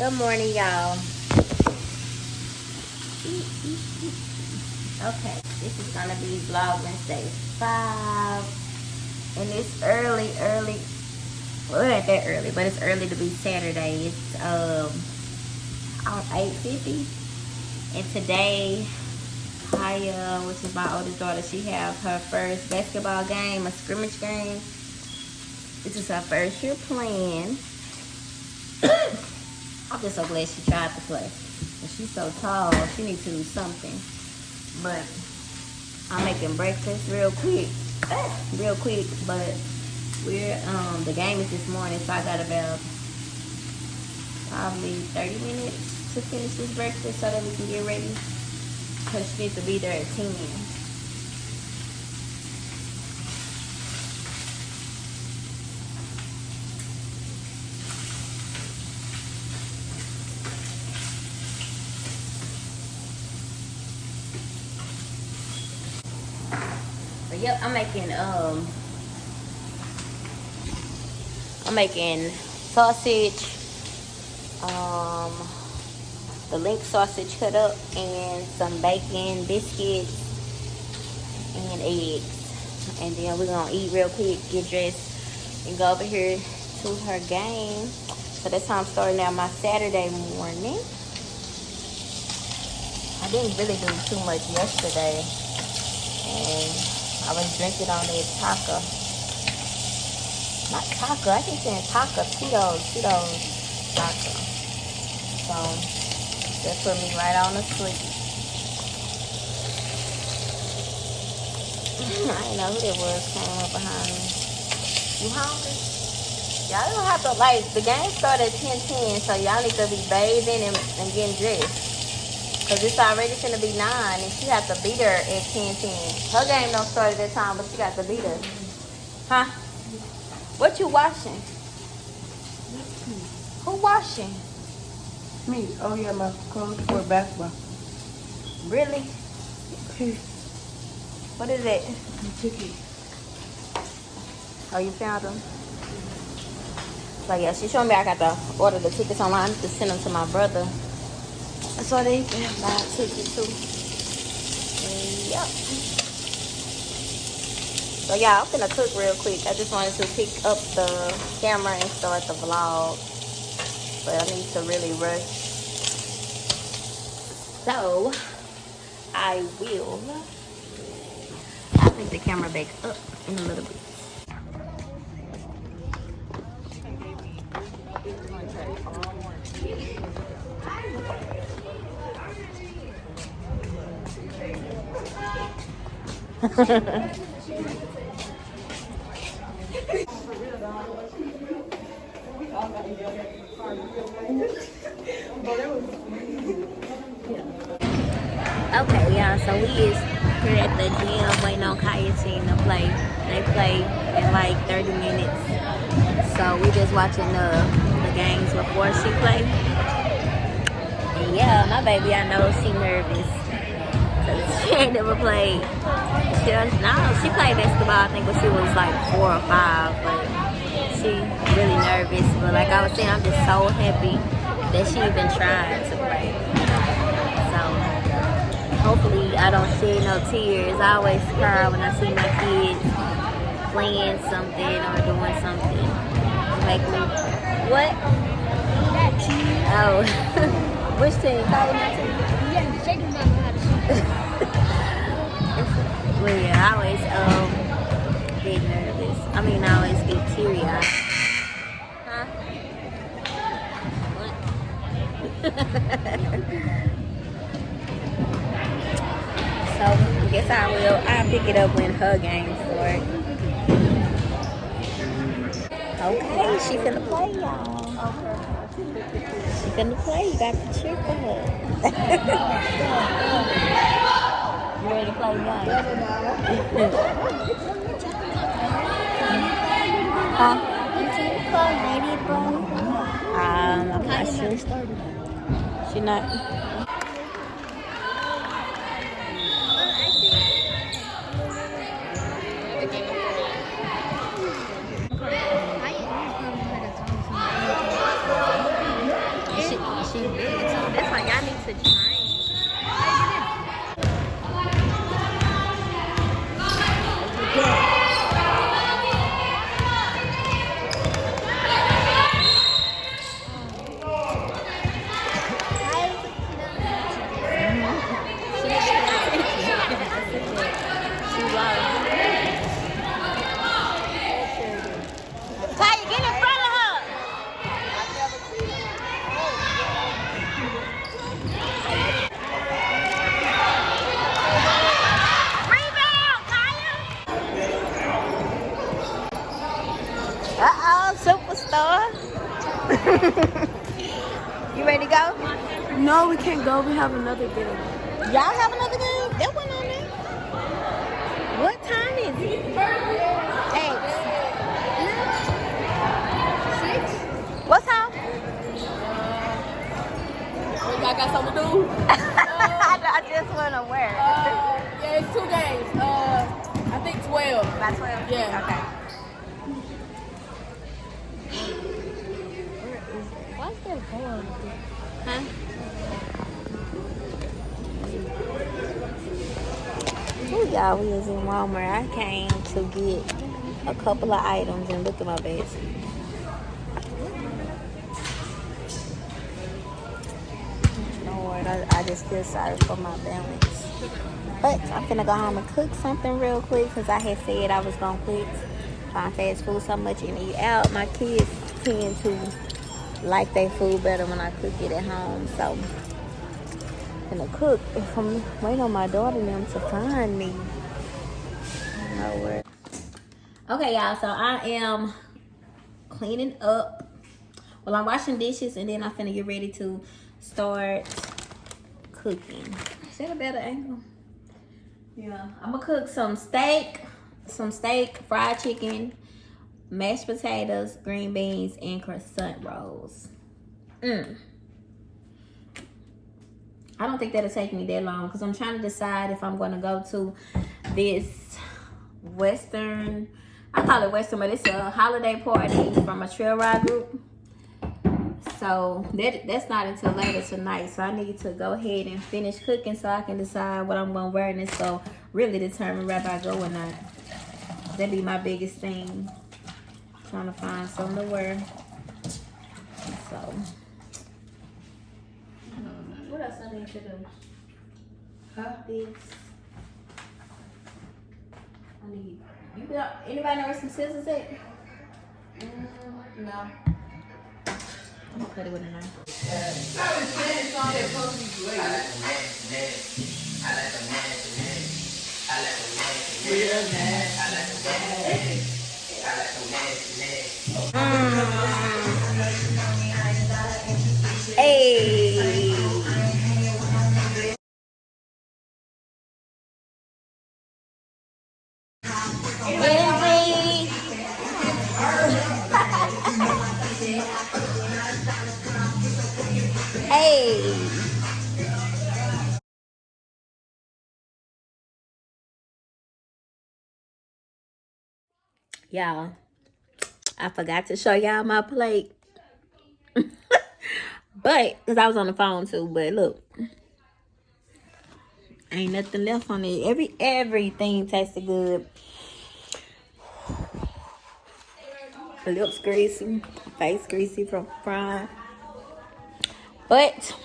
Good morning, y'all. Okay, this is gonna be Vlogmas day 5, and it's early. Well, it ain't that early, but it's early to be Saturday. It's on 8:50, and today Kaya, which is my oldest daughter, she have her first basketball game, a scrimmage game. This is her first year playing. I'm just so glad she tried to play. And she's so tall, she needs to do something. But I'm making breakfast real quick, but we're the game is this morning, so I got about probably 30 minutes to finish this breakfast so that we can get ready, because she needs to be there at 10. But yep, I'm making sausage, the link sausage cut up, and some bacon, biscuits, and eggs. And then we're gonna eat real quick, get dressed, and go over here to her game. So that's how I'm starting out my Saturday morning. I didn't really do too much yesterday, and I was drinking on that taco. Not taco, I keep saying taco, Tito's taco. So that put me right on to sleep. I didn't know who that was came up behind me. You hungry? Y'all don't have to, like, the game started at 10:10, so y'all need to be bathing and getting dressed. Because it's already gonna be 9, and she has to be there at 10:10. Her game don't start at that time, but she got to be there. Huh? What you washing? Who washing? Me. Oh yeah, my clothes for basketball. Really? What is it? Ticket. Oh, you found them? So yeah, she showed me I got to order the tickets online. I need to send them to my brother, so they can buy a ticket too. Yep. So yeah, I'm gonna cook real quick. I just wanted to pick up the camera and start the vlog, but I need to really rush. So I will. I'll pick the camera back up in a little bit. Okay, yeah, so we is here at the gym waiting on Kaya team to play. They play in like 30 minutes. So we just watching the games before she play. And yeah, my baby, I know she nervous, cause she ain't never played. She played basketball, I think, when she was like 4 or 5, but she really nervous. But like I was saying, I'm just so happy that she even tried to play. So hopefully I don't shed no tears. I always cry when I see my kids playing something or doing something. It make me, what? That team. Oh, which team? Call my team. Yeah, Jake does not know how to shoot. Well, yeah, I always get nervous. I mean, I always get teary-eyed. Huh? What? So, I guess I'll pick it up when her game starts. Okay, she finna play, y'all. She finna play, you got to cheer for her. You ready to play the game? Huh? I'm not sure. She not. You ready to go? No, we can't go. We have another game. Y'all have another game? That one on there. What time is it? 8. What time? I got something to do. I just want to wear. Yeah, it's 2 games. I think 12. About 12? Yeah. Okay. What's that going? Huh? Oh, y'all, we was in Walmart. I came to get a couple of items and look at my basket. Lord, I just feel sorry for my balance. But I'm finna go home and cook something real quick because I had said I was gonna quit trying fast food so much and eat out. My kids tend to like their food better when I cook it at home. So I'm gonna cook if I'm waiting on my daughter and them to find me. Nowhere. Okay, y'all, so I am cleaning up. Well, I'm washing dishes and then I'm finna get ready to start cooking. Is that a better angle? Yeah, I'm gonna cook some steak, fried chicken, mashed potatoes, green beans, and croissant rolls. I don't think that'll take me that long because I'm trying to decide if I'm gonna go to this Western, I call it Western, but it's a holiday party from a trail ride group. So that's not until later tonight. So I need to go ahead and finish cooking so I can decide what I'm gonna wear, and it's so really determine whether I go or not. That'd be my biggest thing. Trying to find something to wear. So what else I need to do? This. I need. You got anybody know where some scissors at? No. I'm gonna cut it with a knife. Hey. Hey. Y'all, I forgot to show y'all my plate. But, because I was on the phone too, but look. Ain't nothing left on it. Everything tasted good. Lips greasy, face greasy from frying. But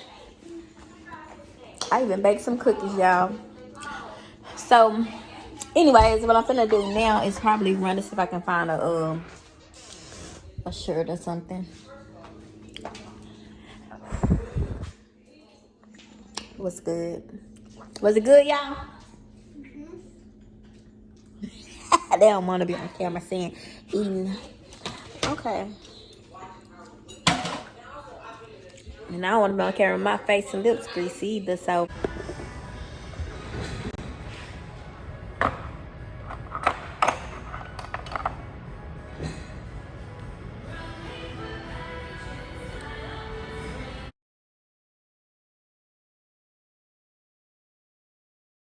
I even baked some cookies, y'all. So, anyways, what I'm finna do now is probably run to see if I can find a shirt or something. What's good? Was it good, y'all? They don't want to be on camera saying eating. Okay. And I don't want to be on camera. My face and lips greasy either, so.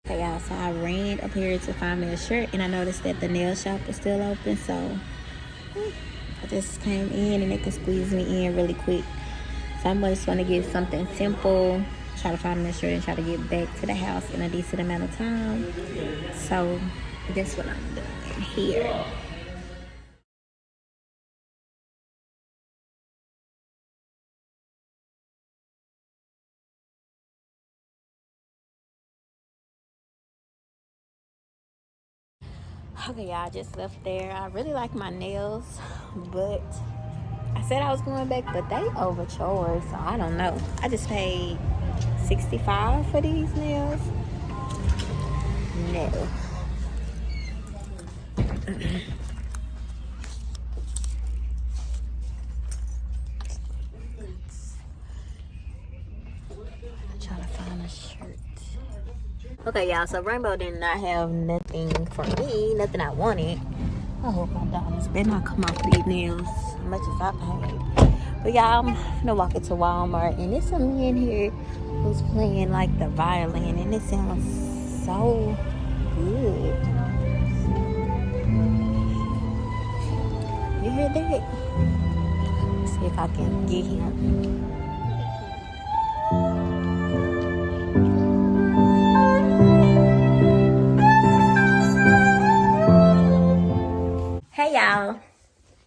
Okay, y'all, so I ran up here to find me a shirt, and I noticed that the nail shop was still open, so I just came in and they could squeeze me in really quick. So I'm just going to get something simple, try to find me a shirt, and try to get back to the house in a decent amount of time. So that's what I'm doing here. Okay, y'all, I just left there. I really like my nails, but I said I was going back, but they overcharged, so I don't know. I just paid $65 for these nails. No. Okay, y'all, so Rainbow did not have nothing for me, nothing I wanted. I hope my dollars better not come off these nails as much as I paid. But y'all, I'm gonna walk into Walmart, and there's some in here who's playing like the violin, and it sounds so good. You hear that? Let's see if I can get him. Hey y'all.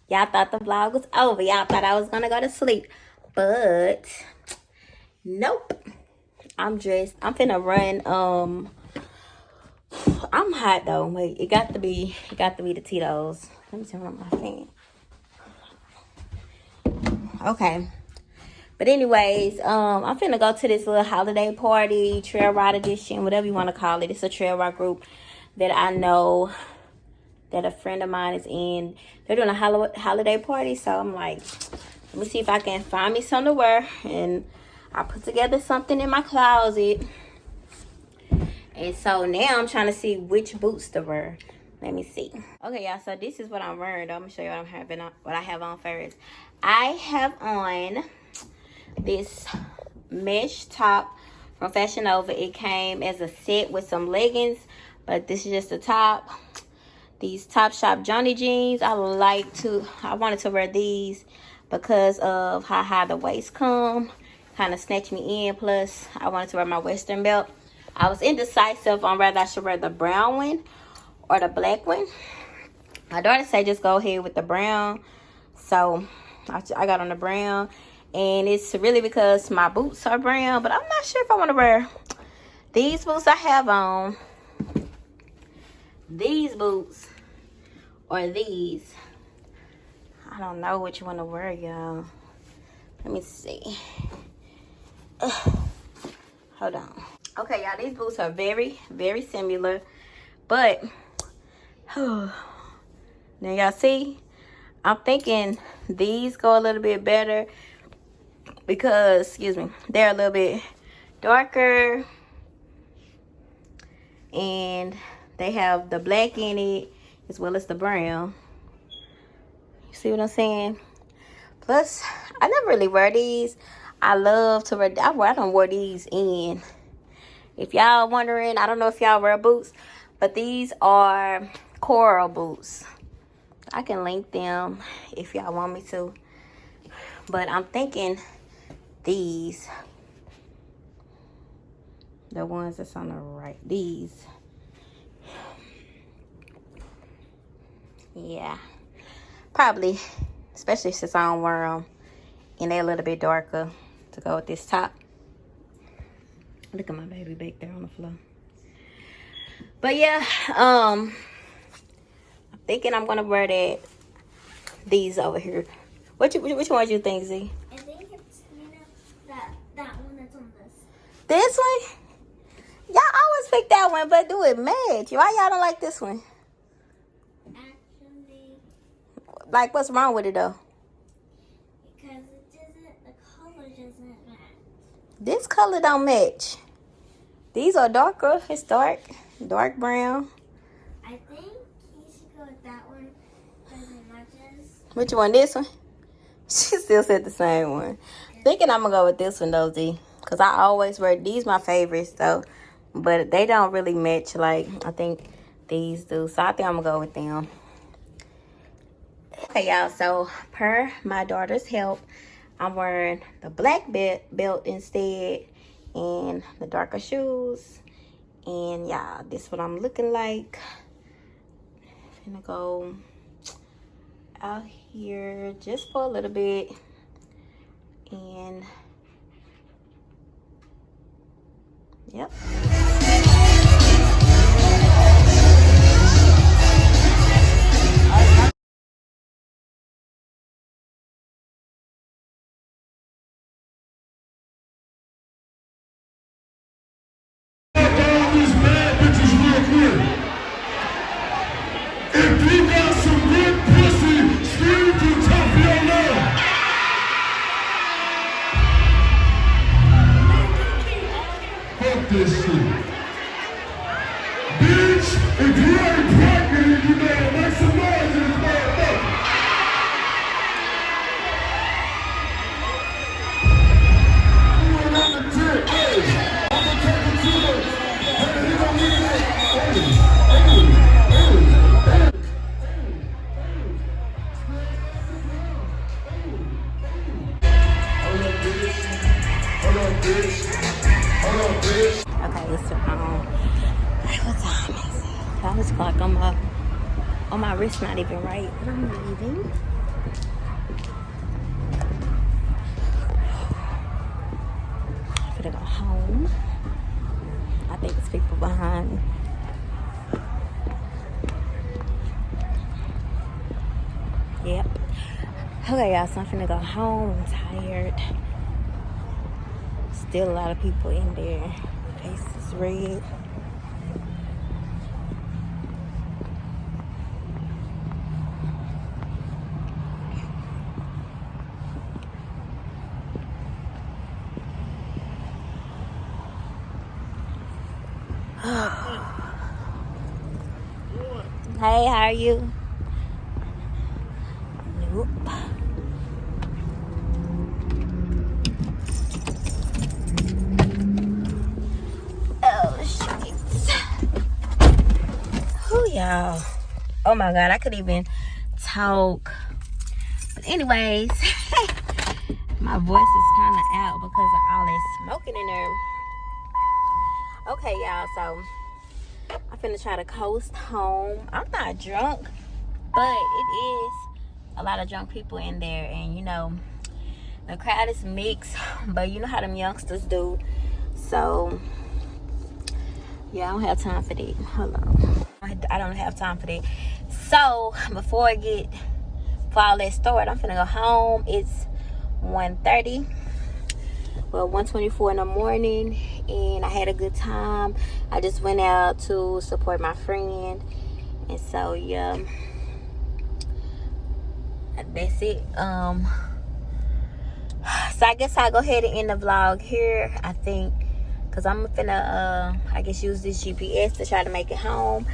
Y'all thought the vlog was over. Y'all thought I was gonna go to sleep. But nope. I'm dressed. I'm finna run. I'm hot though. Wait, it got to be the Tito's. Let me turn on my fan. Okay. But anyways, I'm finna go to this little holiday party, trail ride edition, whatever you want to call it. It's a trail ride group that I know that a friend of mine is in. They're doing a holiday party, so I'm like, let me see if I can find me something to wear. And I put together something in my closet. And so now I'm trying to see which boots to wear. Let me see. Okay, y'all, so this is what I'm wearing. I'm gonna show you what I have on first. I have on this mesh top from Fashion Nova. It came as a set with some leggings, but this is just the top. These Topshop Johnny jeans, I wanted to wear these because of how high the waist come. Kind of snatch me in. Plus, I wanted to wear my Western belt. I was indecisive on whether I should wear the brown one or the black one. My daughter said just go ahead with the brown. So, I got on the brown. And it's really because my boots are brown. But I'm not sure if I want to wear these boots I have on. These boots or these. I don't know which one to wear, y'all. Let me see. Hold on. Okay, y'all, these boots are very, very similar. But, now y'all see, I'm thinking these go a little bit better because, excuse me, they're a little bit darker. And they have the black in it as well as the brown. You see what I'm saying? Plus, I never really wear these. I love to wear, I don't wear these in. If y'all wondering, I don't know if y'all wear boots, but these are coral boots. I can link them if y'all want me to. But I'm thinking these, the ones that's on the right, these. Yeah, probably, especially since I don't wear them and they're a little bit darker, to go with this top. Look at my baby back there on the floor. But yeah, I'm thinking I'm gonna wear these over here. Which one do you think, Z? I think it's, that one that's on this. This one? Y'all always pick that one, but do it match. Why y'all don't like this one? Actually, Like, what's wrong with it though? because the color doesn't match. This color don't match. These are darker. It's dark brown. I think you should go with that one because it matches. Which one? This one? She still said the same one. Thinking I'm gonna go with this one though, Z. Cause I always wear these. My favorites though, but they don't really match like I think these do. So I think I'm gonna go with them. Okay, y'all. So per my daughter's help, I'm wearing the black belt instead and the darker shoes. And y'all, this is what I'm looking like. I'm gonna go out here just for a little bit. And yep. If you got some good pussy, scream to the top of your lungs. Fuck this shit. If you ain't pregnant, you better make some noise in this motherfucker. You ain't on the tip, hey. I'm gonna take it to the, hey, you don't need that. Okay, it's what time is it? 5 o'clock. On my wrist not even right. But I'm leaving. I'm gonna go home. I think it's people behind. Yep. Okay, y'all, so I'm finna go home. I'm tired. Still a lot of people in there. Face is red. Hey, how are you? Nope. Oh, shit. Who y'all? Oh my God, I could even talk. But anyways, my voice is kind of out because of all that smoking in there. Okay, y'all, so I'm finna try to coast home. I'm not drunk, but it is a lot of drunk people in there, and you know, the crowd is mixed, but you know how them youngsters do. So yeah, I don't have time for that. Hold on, I don't have time for that. So before all that started, I'm finna go home. It's 1:30. Well, 1:24 in the morning, and I had a good time. I just went out to support my friend, and so yeah, that's it. So I guess I'll go ahead and end the vlog here, I think, because I'm finna I guess use this GPS to try to make it home.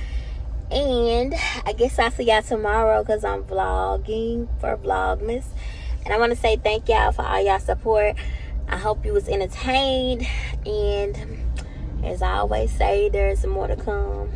And I guess I'll see y'all tomorrow because I'm vlogging for Vlogmas. And I want to say thank y'all for all y'all support. I hope you was entertained, and as I always say, there's more to come.